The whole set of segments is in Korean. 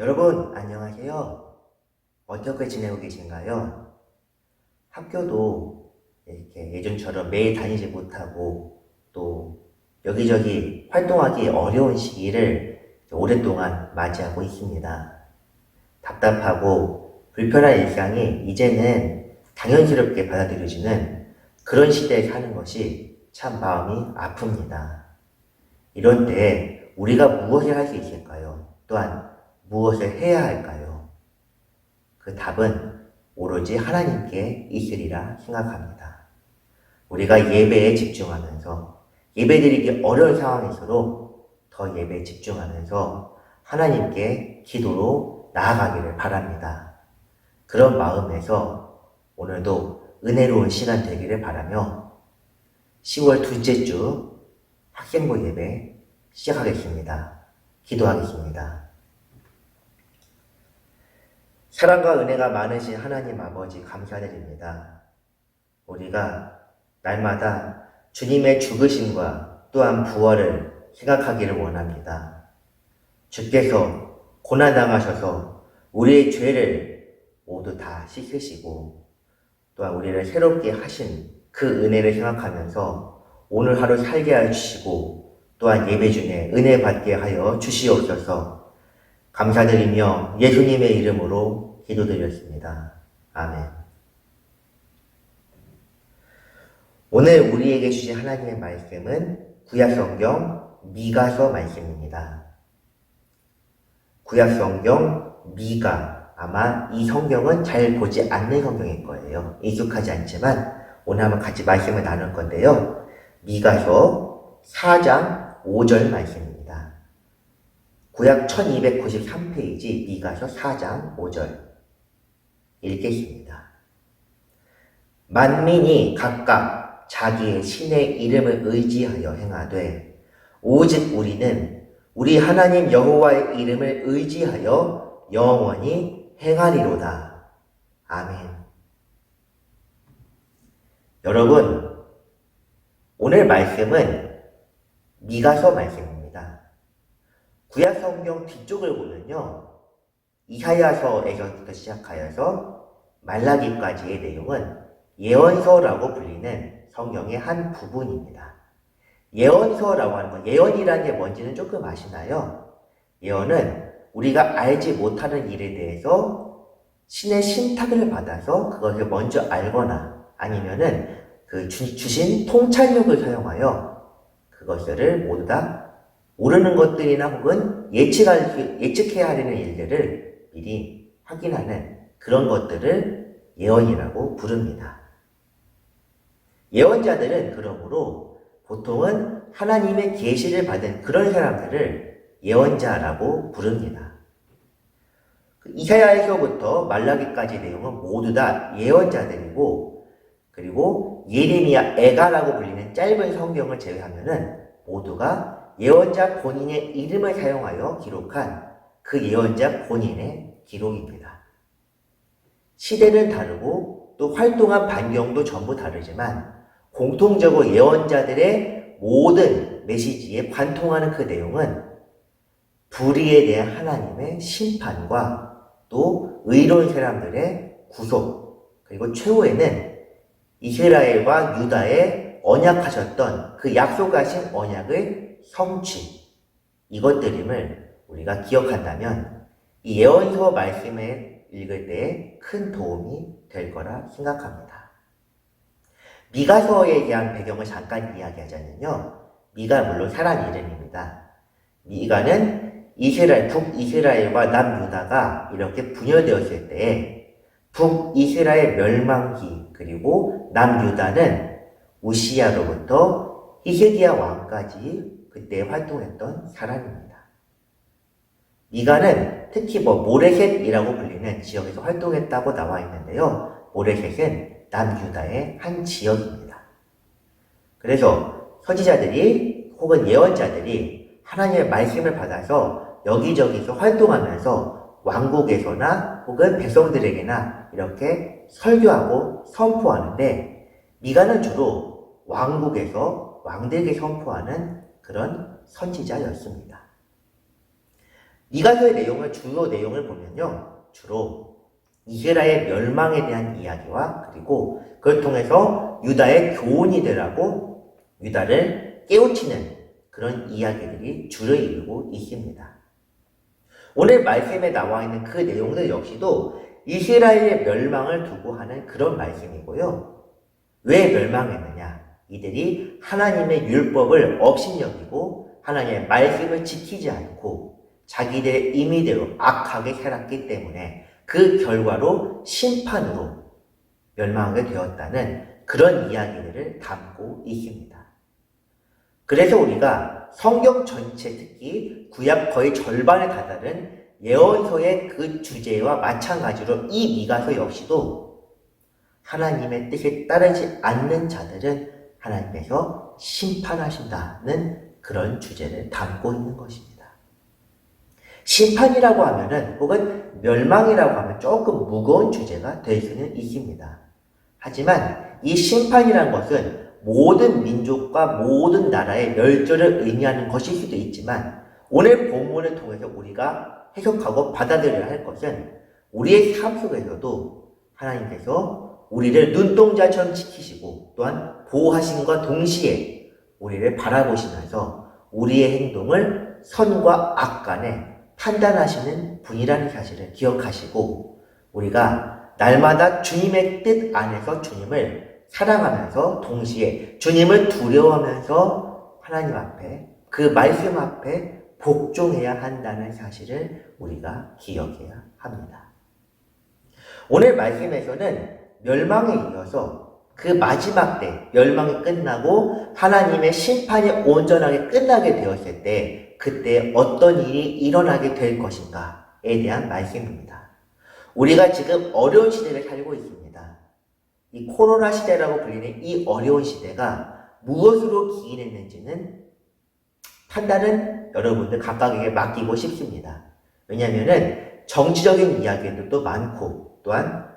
여러분, 안녕하세요. 어떻게 지내고 계신가요? 학교도 이렇게 예전처럼 매일 다니지 못하고 또 여기저기 활동하기 어려운 시기를 오랫동안 맞이하고 있습니다. 답답하고 불편한 일상이 이제는 당연스럽게 받아들여지는 그런 시대에 사는 것이 참 마음이 아픕니다. 이런 때에 우리가 무엇을 할 수 있을까요? 또한 무엇을 해야 할까요? 그 답은 오로지 하나님께 있으리라 생각합니다. 우리가 예배에 집중하면서 예배드리기 어려운 상황일수록 더 예배에 집중하면서 하나님께 기도로 나아가기를 바랍니다. 그런 마음에서 오늘도 은혜로운 시간 되기를 바라며 10월 둘째 주 학생부 예배 시작하겠습니다. 기도하겠습니다. 사랑과 은혜가 많으신 하나님 아버지 감사드립니다. 우리가 날마다 주님의 죽으심과 또한 부활을 생각하기를 원합니다. 주께서 고난당하셔서 우리의 죄를 모두 다 씻으시고 또한 우리를 새롭게 하신 그 은혜를 생각하면서 오늘 하루 살게 해주시고 또한 예배 중에 은혜 받게 하여 주시옵소서. 감사드리며 예수님의 이름으로 기도드렸습니다. 아멘. 오늘 우리에게 주신 하나님의 말씀은 구약성경 미가서 말씀입니다. 구약성경 미가, 아마 이 성경은 잘 보지 않는 성경일 거예요. 익숙하지 않지만 오늘 한번 같이 말씀을 나눌 건데요. 미가서 4장 5절 말씀입니다. 구약 1293페이지 미가서 4장 5절 읽겠습니다. 만민이 각각 자기의 신의 이름을 의지하여 행하되 오직 우리는 우리 하나님 여호와의 이름을 의지하여 영원히 행하리로다. 아멘. 여러분, 오늘 말씀은 미가서 말씀입니다. 구약성경 뒤쪽을 보면요, 이사야서에서부터 시작하여서 말라기까지의 내용은 예언서라고 불리는 성경의 한 부분입니다. 예언서라고 하는 건, 예언이라는 게 뭔지는 조금 아시나요? 예언은 우리가 알지 못하는 일에 대해서 신의 신탁을 받아서 그것을 먼저 알거나 아니면은 주신 통찰력을 사용하여 그것들을 모두 다 모르는 것들이나 혹은 예측해야 하는 일들을 미리 확인하는 그런 것들을 예언이라고 부릅니다. 예언자들은 그러므로 보통은 하나님의 계시를 받은 그런 사람들을 예언자라고 부릅니다. 이사야에서부터 말라기까지 내용은 모두 다 예언자들이고, 그리고 예레미야, 에가라고 불리는 짧은 성경을 제외하면은 모두가 예언자 본인의 이름을 사용하여 기록한 그 예언자 본인의 기록입니다. 시대는 다르고 또 활동한 반경도 전부 다르지만 공통적으로 예언자들의 모든 메시지에 관통하는 그 내용은 불의에 대한 하나님의 심판과 또 의로운 사람들의 구속, 그리고 최후에는 이스라엘과 유다에 언약하셨던 그 약속하신 언약의 성취, 이것들임을 우리가 기억한다면 이 예언서 말씀을 읽을 때 큰 도움이 될 거라 생각합니다. 미가서에 대한 배경을 잠깐 이야기하자면요, 미가 물론 사람 이름입니다. 미가는 북이스라엘과 남유다가 이렇게 분열되었을 때에 북이스라엘 멸망기 그리고 남유다는 우시야로부터 히스기야 왕까지 그때 활동했던 사람입니다. 미가는 특히 모레셋이라고 불리는 지역에서 활동했다고 나와 있는데요. 모레셋은 남유다의 한 지역입니다. 그래서 선지자들이 혹은 예언자들이 하나님의 말씀을 받아서 여기저기서 활동하면서 왕국에서나 혹은 백성들에게나 이렇게 설교하고 선포하는데, 미가는 주로 왕국에서 왕들에게 선포하는 그런 선지자였습니다. 미가서의 내용을 주요 내용을 보면요. 주로 이스라엘 멸망에 대한 이야기와 그리고 그걸 통해서 유다의 교훈이 되라고 유다를 깨우치는 그런 이야기들이 주를 이루고 있습니다. 오늘 말씀에 나와 있는 그 내용들 역시도 이스라엘의 멸망을 두고 하는 그런 말씀이고요. 왜 멸망했느냐? 이들이 하나님의 율법을 업신여기고 하나님의 말씀을 지키지 않고 자기들의 임의대로 악하게 살았기 때문에 그 결과로 심판으로 멸망하게 되었다는 그런 이야기들을 담고 있습니다. 그래서 우리가 성경 전체, 특히 구약 거의 절반에 다다른 예언서의 그 주제와 마찬가지로 이 미가서 역시도 하나님의 뜻에 따르지 않는 자들은 하나님께서 심판하신다는 그런 주제를 담고 있는 것입니다. 심판이라고 하면은 혹은 멸망이라고 하면 조금 무거운 주제가 될 수는 있습니다. 하지만 이 심판이라는 것은 모든 민족과 모든 나라의 멸절을 의미하는 것일 수도 있지만 오늘 본문을 통해서 우리가 해석하고 받아들여야 할 것은 우리의 삶 속에서도 하나님께서 우리를 눈동자처럼 지키시고 또한 보호하심과 동시에 우리를 바라보시면서 우리의 행동을 선과 악 간에 판단하시는 분이라는 사실을 기억하시고 우리가 날마다 주님의 뜻 안에서 주님을 사랑하면서 동시에 주님을 두려워하면서 하나님 앞에 그 말씀 앞에 복종해야 한다는 사실을 우리가 기억해야 합니다. 오늘 말씀에서는 멸망에 이어서 그 마지막 때 멸망이 끝나고 하나님의 심판이 온전하게 끝나게 되었을 때 그때 어떤 일이 일어나게 될 것인가에 대한 말씀입니다. 우리가 지금 어려운 시대를 살고 있습니다. 이 코로나 시대라고 불리는 이 어려운 시대가 무엇으로 기인했는지는 판단은 여러분들 각각에게 맡기고 싶습니다. 왜냐하면 정치적인 이야기들도 많고 또한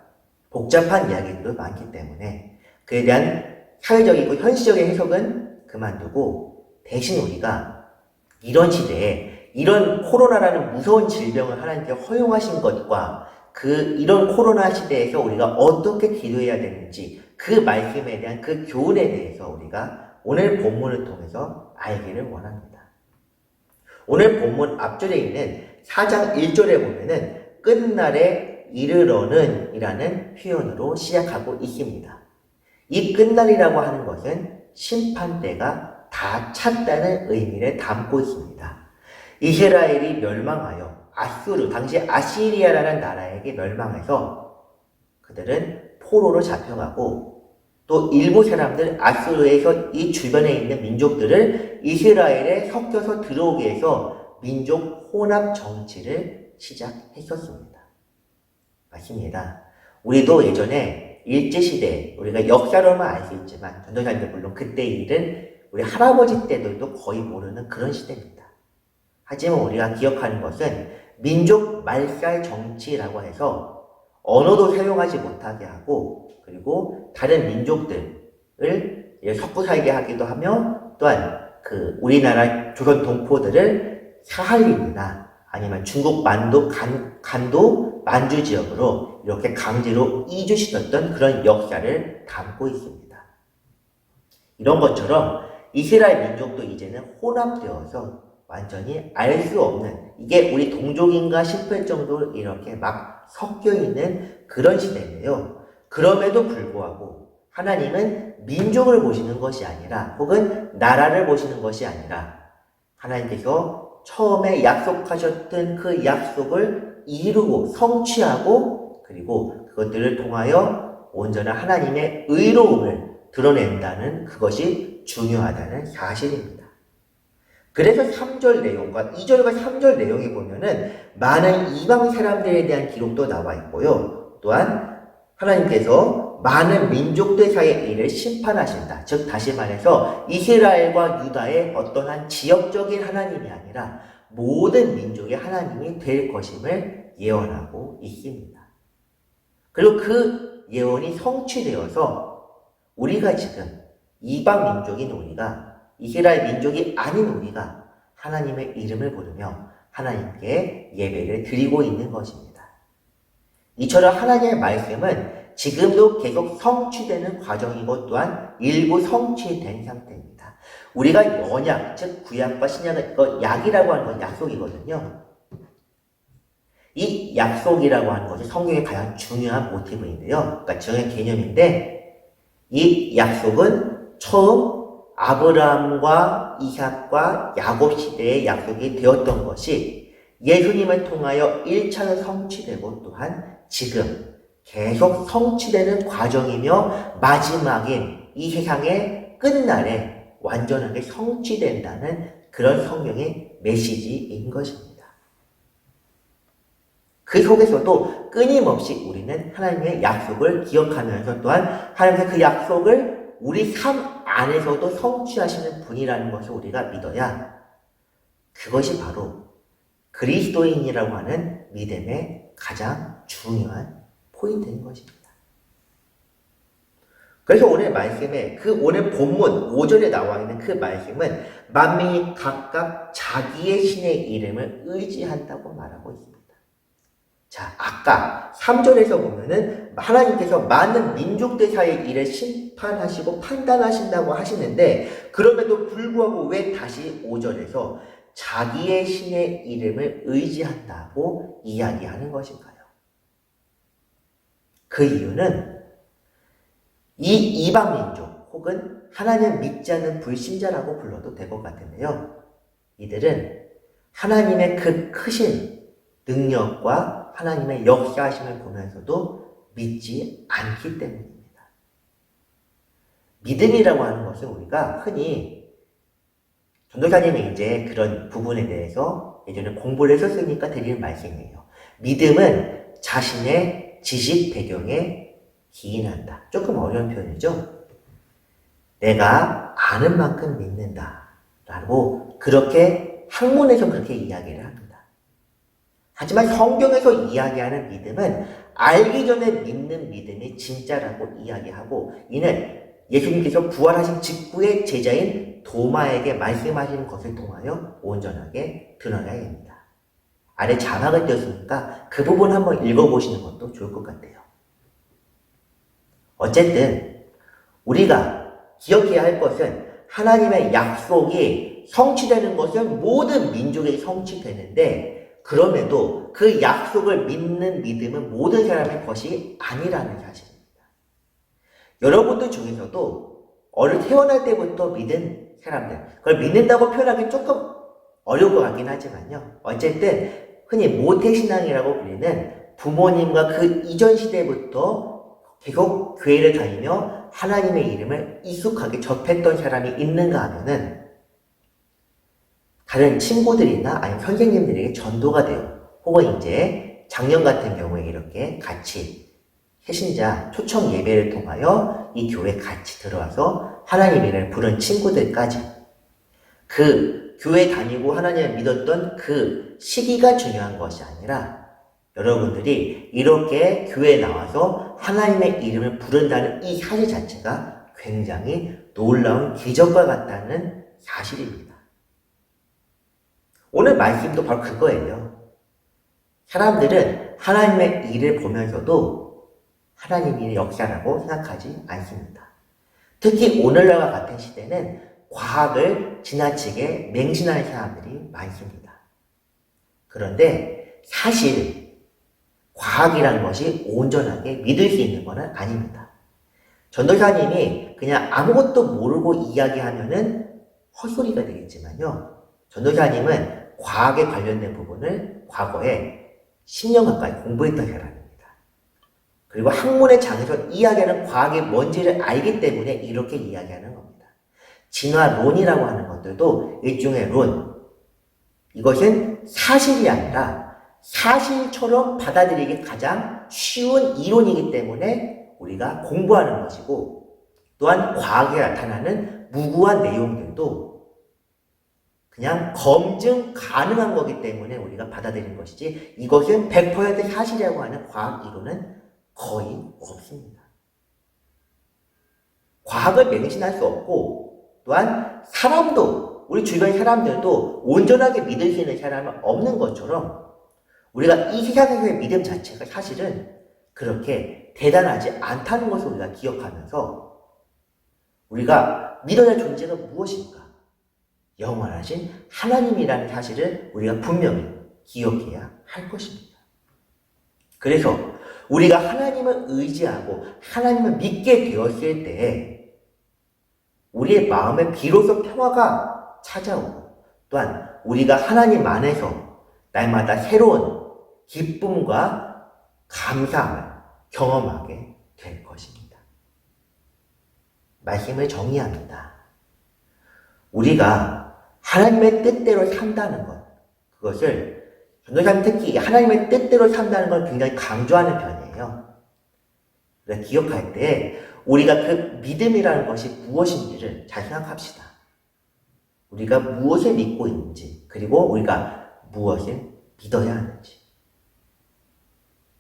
복잡한 이야기들도 많기 때문에 그에 대한 사회적이고 현실적인 해석은 그만두고 대신 우리가 이런 시대에 이런 코로나라는 무서운 질병을 하나님께 허용하신 것과 이런 코로나 시대에서 우리가 어떻게 기도해야 되는지 그 말씀에 대한 그 교훈에 대해서 우리가 오늘 본문을 통해서 알기를 원합니다. 오늘 본문 앞절에 있는 4장 1절에 보면은 끝날에 이르러는 이라는 표현으로 시작하고 있습니다. 이 끝날이라고 하는 것은 심판대가 다 찼다는 의미를 담고 있습니다. 이스라엘이 멸망하여 아수르, 당시 아시리아라는 나라에게 멸망해서 그들은 포로로 잡혀가고 또 일부 사람들 아수르에서 이 주변에 있는 민족들을 이스라엘에 섞여서 들어오게 해서 민족 혼합 정치를 시작했었습니다. 맞습니다. 우리도 예전에 일제시대, 우리가 역사로만 알 수 있지만 전도사님들 물론 그때 일은 우리 할아버지 때들도 거의 모르는 그런 시대입니다. 하지만 우리가 기억하는 것은 민족 말살 정치라고 해서 언어도 사용하지 못하게 하고 그리고 다른 민족들을 섞고 살게 하기도 하며 또한 우리나라 조선 동포들을 사할린이나 아니면 중국 간도 만주 지역으로 이렇게 강제로 이주시켰던 그런 역사를 담고 있습니다. 이런 것처럼 이스라엘 민족도 이제는 혼합되어서 완전히 알 수 없는 이게 우리 동족인가 싶을 정도로 이렇게 막 섞여 있는 그런 시대인데요. 그럼에도 불구하고 하나님은 민족을 보시는 것이 아니라 혹은 나라를 보시는 것이 아니라 하나님께서 처음에 약속하셨던 그 약속을 이루고 성취하고 그리고 그것들을 통하여 온전한 하나님의 의로움을 드러낸다는 그것이 중요하다는 사실입니다. 그래서 3절 내용과 2절과 3절 내용에 보면은 많은 이방 사람들에 대한 기록도 나와 있고요. 또한 하나님께서 많은 민족들 사이의 일을 심판하신다. 즉 다시 말해서 이스라엘과 유다의 어떠한 지역적인 하나님이 아니라 모든 민족의 하나님이 될 것임을 예언하고 있습니다. 그리고 그 예언이 성취되어서 우리가 지금 이방 민족인 우리가 이스라엘 민족이 아닌 우리가 하나님의 이름을 부르며 하나님께 예배를 드리고 있는 것입니다. 이처럼 하나님의 말씀은 지금도 계속 성취되는 과정이고 또한 일부 성취된 상태입니다. 우리가 언약, 즉 구약과 신약의 약이라고 하는 건 약속이거든요. 이 약속이라고 하는 것이 성경의 가장 중요한 모티브인데요. 그러니까 중요한 개념인데 이 약속은 처음 아브라함과 이삭과 야곱 시대의 약속이 되었던 것이 예수님을 통하여 1차는 성취되고 또한 지금 계속 성취되는 과정이며 마지막인 이 세상의 끝날에 완전하게 성취된다는 그런 성경의 메시지인 것입니다. 그 속에서도 끊임없이 우리는 하나님의 약속을 기억하면서 또한 하나님의 그 약속을 우리 삶 안에서도 성취하시는 분이라는 것을 우리가 믿어야 그것이 바로 그리스도인이라고 하는 믿음의 가장 중요한 포인트인 것입니다. 그래서 오늘 말씀에 오늘 본문 5절에 나와 있는 그 말씀은 만민이 각각 자기의 신의 이름을 의지한다고 말하고 있습니다. 자, 아까 3절에서 보면은 하나님께서 많은 민족들 사이의 일을 심판하시고 판단하신다고 하시는데 그럼에도 불구하고 왜 다시 5절에서 자기의 신의 이름을 의지한다고 이야기하는 것인가요? 그 이유는 이 이방민족 혹은 하나님을 믿지 않는 불신자라고 불러도 될 것 같은데요. 이들은 하나님의 그 크신 능력과 하나님의 역사하심을 보면서도 믿지 않기 때문입니다. 믿음이라고 하는 것은 우리가 흔히 전도사님이 이제 그런 부분에 대해서 예전에 공부를 했었으니까 드리는 말씀이에요. 믿음은 자신의 지식 배경에 기인한다. 조금 어려운 표현이죠. 내가 아는 만큼 믿는다 라고 그렇게 학문에서 그렇게 이야기를 합니다. 하지만 성경에서 이야기하는 믿음은 알기 전에 믿는 믿음이 진짜라고 이야기하고 이는 예수님께서 부활하신 직후의 제자인 도마에게 말씀하시는 것을 통하여 온전하게 드러나야 합니다. 아래 자막을 띄웠으니까 그 부분 한번 읽어보시는 것도 좋을 것 같아요. 어쨌든 우리가 기억해야 할 것은 하나님의 약속이 성취되는 것은 모든 민족에게 성취되는데 그럼에도 그 약속을 믿는 믿음은 모든 사람의 것이 아니라는 사실입니다. 여러분들 중에서도 태어날 때부터 믿은 사람들, 그걸 믿는다고 표현하기 조금 어려운 것 같긴 하지만요. 어쨌든 흔히 모태신앙이라고 불리는 부모님과 그 이전 시대부터 계속 교회를 다니며 하나님의 이름을 익숙하게 접했던 사람이 있는가 하면은 다른 친구들이나 아니면 선생님들에게 전도가 돼요. 혹은 이제 작년 같은 경우에 이렇게 같이 새신자 초청 예배를 통하여 이 교회에 같이 들어와서 하나님 이름을 부른 친구들까지 그 교회 다니고 하나님을 믿었던 그 시기가 중요한 것이 아니라 여러분들이 이렇게 교회에 나와서 하나님의 이름을 부른다는 이 사실 자체가 굉장히 놀라운 기적과 같다는 사실입니다. 오늘 말씀도 바로 그거예요. 사람들은 하나님의 일을 보면서도 하나님의 역사라고 생각하지 않습니다. 특히 오늘날과 같은 시대는 과학을 지나치게 맹신하는 사람들이 많습니다. 그런데 사실 과학이라는 것이 온전하게 믿을 수 있는 것은 아닙니다. 전도사님이 그냥 아무것도 모르고 이야기하면은 헛소리가 되겠지만요. 전도사님은 과학에 관련된 부분을 과거에 10년 가까이 공부했던 사람입니다. 그리고 학문의 장에서 이야기하는 과학의 뭔지를 알기 때문에 이렇게 이야기하는 겁니다. 진화론이라고 하는 것들도 일종의 론. 이것은 사실이 아니라 사실처럼 받아들이기 가장 쉬운 이론이기 때문에 우리가 공부하는 것이고 또한 과학에 나타나는 무고한 내용들도 그냥 검증 가능한 거기 때문에 우리가 받아들이는 것이지 이것은 100% 사실이라고 하는 과학 이론은 거의 없습니다. 과학을 맹신할 수 없고 또한 사람도 우리 주변 사람들도 온전하게 믿을 수 있는 사람은 없는 것처럼 우리가 이 세상에서의 믿음 자체가 사실은 그렇게 대단하지 않다는 것을 우리가 기억하면서 우리가 믿어야 할 존재가 무엇인가? 영원하신 하나님이라는 사실을 우리가 분명히 기억해야 할 것입니다. 그래서 우리가 하나님을 의지하고 하나님을 믿게 되었을 때 우리의 마음에 비로소 평화가 찾아오고 또한 우리가 하나님 안에서 날마다 새로운 기쁨과 감사함을 경험하게 될 것입니다. 말씀을 정리합니다. 우리가 하나님의 뜻대로 산다는 것, 그것을 전도사님 특히 하나님의 뜻대로 산다는 걸 굉장히 강조하는 편이에요. 우리가 기억할 때 우리가 그 믿음이라는 것이 무엇인지를 잘 생각합시다. 우리가 무엇을 믿고 있는지, 그리고 우리가 무엇을 믿어야 하는지.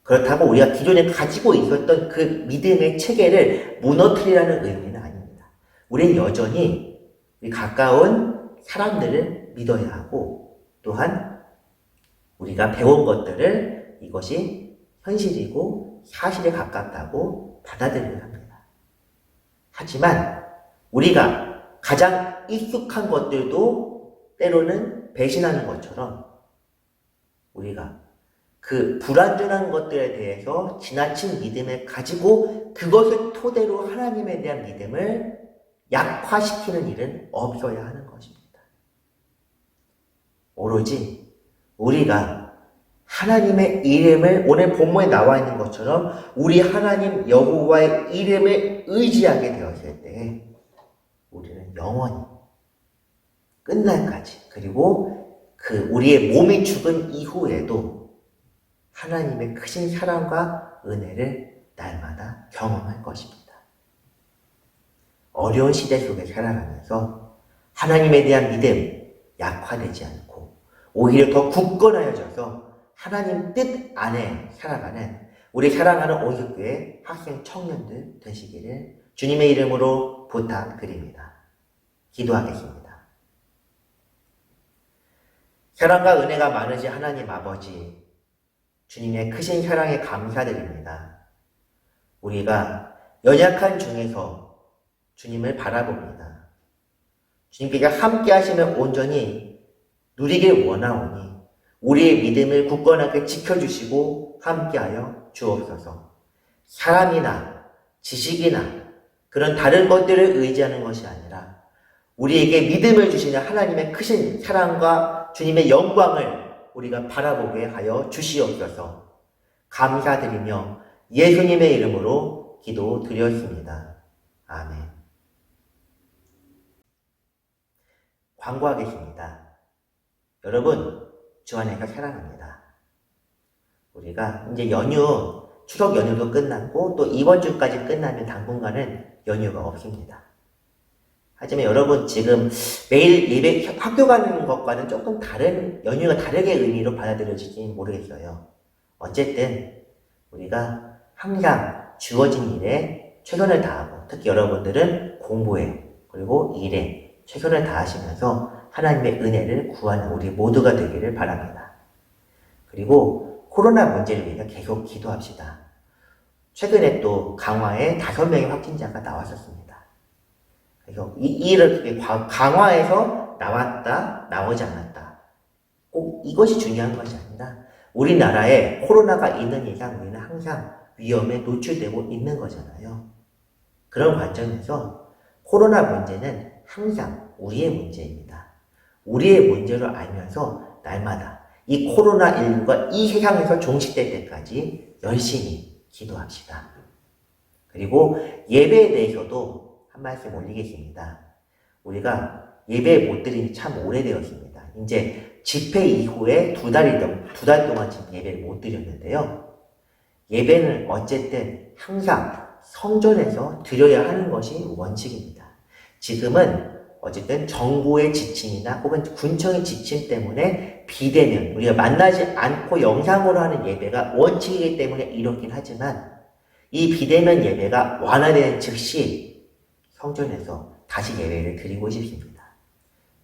그렇다고 우리가 기존에 가지고 있었던 그 믿음의 체계를 무너뜨리라는 의미는 아닙니다. 우리는 여전히 우리 가까운 사람들을 믿어야 하고 또한 우리가 배운 것들을 이것이 현실이고 사실에 가깝다고 받아들여야 합니다. 하지만 우리가 가장 익숙한 것들도 때로는 배신하는 것처럼 우리가 그 불완전한 것들에 대해서 지나친 믿음을 가지고 그것을 토대로 하나님에 대한 믿음을 약화시키는 일은 없어야 하는 것입니다. 오로지 우리가 하나님의 이름을 오늘 본문에 나와 있는 것처럼 우리 하나님 여호와의 이름을 의지하게 되었을 때 우리는 영원히 끝날까지 그리고 그 우리의 몸이 죽은 이후에도 하나님의 크신 사랑과 은혜를 날마다 경험할 것입니다. 어려운 시대 속에 살아가면서 하나님에 대한 믿음 약화되지 않고 오히려 더 굳건하여져서 하나님 뜻 안에 살아가는 우리 사랑하는 온수교회 학생 청년들 되시기를 주님의 이름으로 부탁드립니다. 기도하겠습니다. 사랑과 은혜가 많으신 하나님 아버지, 주님의 크신 사랑에 감사드립니다. 우리가 연약한 중에서 주님을 바라봅니다. 주님께서 함께 하시면 온전히 누리길 원하오니 우리의 믿음을 굳건하게 지켜주시고 함께하여 주옵소서. 사람이나 지식이나 그런 다른 것들을 의지하는 것이 아니라 우리에게 믿음을 주시는 하나님의 크신 사랑과 주님의 영광을 우리가 바라보게 하여 주시옵소서. 감사드리며 예수님의 이름으로 기도드렸습니다. 아멘. 광고하겠습니다. 여러분, 주 안에서 사랑합니다. 우리가 이제 추석 연휴도 끝났고 또 이번 주까지 끝나면 당분간은 연휴가 없습니다. 하지만 여러분 지금 매일 예배 학교 가는 것과는 조금 다른 연휴가 다르게 의미로 받아들여질지 모르겠어요. 어쨌든 우리가 항상 주어진 일에 최선을 다하고 특히 여러분들은 공부에 그리고 일에 최선을 다하시면서 하나님의 은혜를 구하는 우리 모두가 되기를 바랍니다. 그리고 코로나 문제를 위해서 계속 기도합시다. 최근에 또 강화에 5명의 확진자가 나왔었습니다. 그래서 이렇게 강화에서 나왔다, 나오지 않았다. 꼭 이것이 중요한 것이 아니라 우리나라에 코로나가 있는 이상 우리는 항상 위험에 노출되고 있는 거잖아요. 그런 관점에서 코로나 문제는 항상 우리의 문제입니다. 우리의 문제를 알면서 날마다 이 코로나19가 이 세상에서 종식될 때까지 열심히 기도합시다. 그리고 예배에 대해서도 한 말씀 올리겠습니다. 우리가 예배 못 드린 지 참 오래되었습니다. 이제 집회 이후에 두 달 동안 지금 예배를 못 드렸는데요. 예배는 어쨌든 항상 성전에서 드려야 하는 것이 원칙입니다. 지금은 어쨌든 정부의 지침이나 혹은 군청의 지침 때문에 비대면, 우리가 만나지 않고 영상으로 하는 예배가 원칙이기 때문에 이렇긴 하지만 이 비대면 예배가 완화되는 즉시 성전에서 다시 예배를 드리고 싶습니다.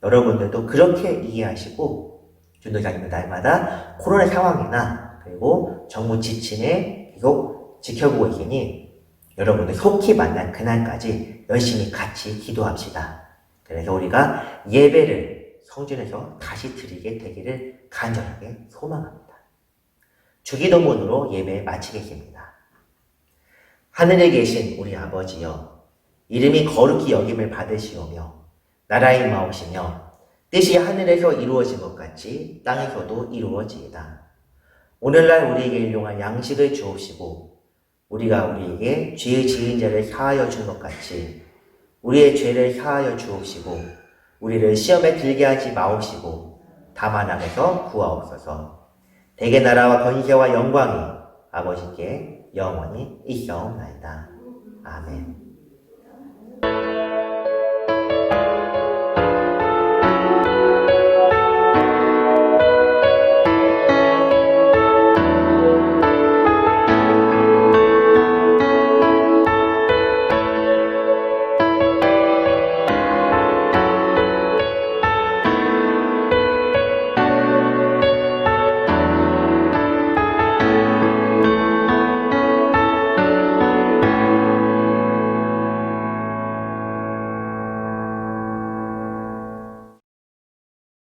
여러분들도 그렇게 이해하시고 전도자님은 날마다 코로나 상황이나 그리고 정부 지침에 계속 지켜보고 계시니 여러분들 속히 만난 그날까지 열심히 같이 기도합시다. 그래서 우리가 예배를 성전에서 다시 드리게 되기를 간절하게 소망합니다. 주기도문으로 예배 마치겠습니다. 하늘에 계신 우리 아버지여, 이름이 거룩히 여김을 받으시오며 나라의 마오시며 뜻이 하늘에서 이루어진 것 같이 땅에서도 이루어지이다. 오늘날 우리에게 일용할 양식을 주옵시고 우리가 우리에게 죄 지은 자를 사하여 준 것 같이 우리의 죄를 사하여 주옵시고 우리를 시험에 들게 하지 마옵시고 다만 악에서 구하옵소서. 대개 나라와 권세와 영광이 아버지께 영원히 있사옵나이다. 아멘.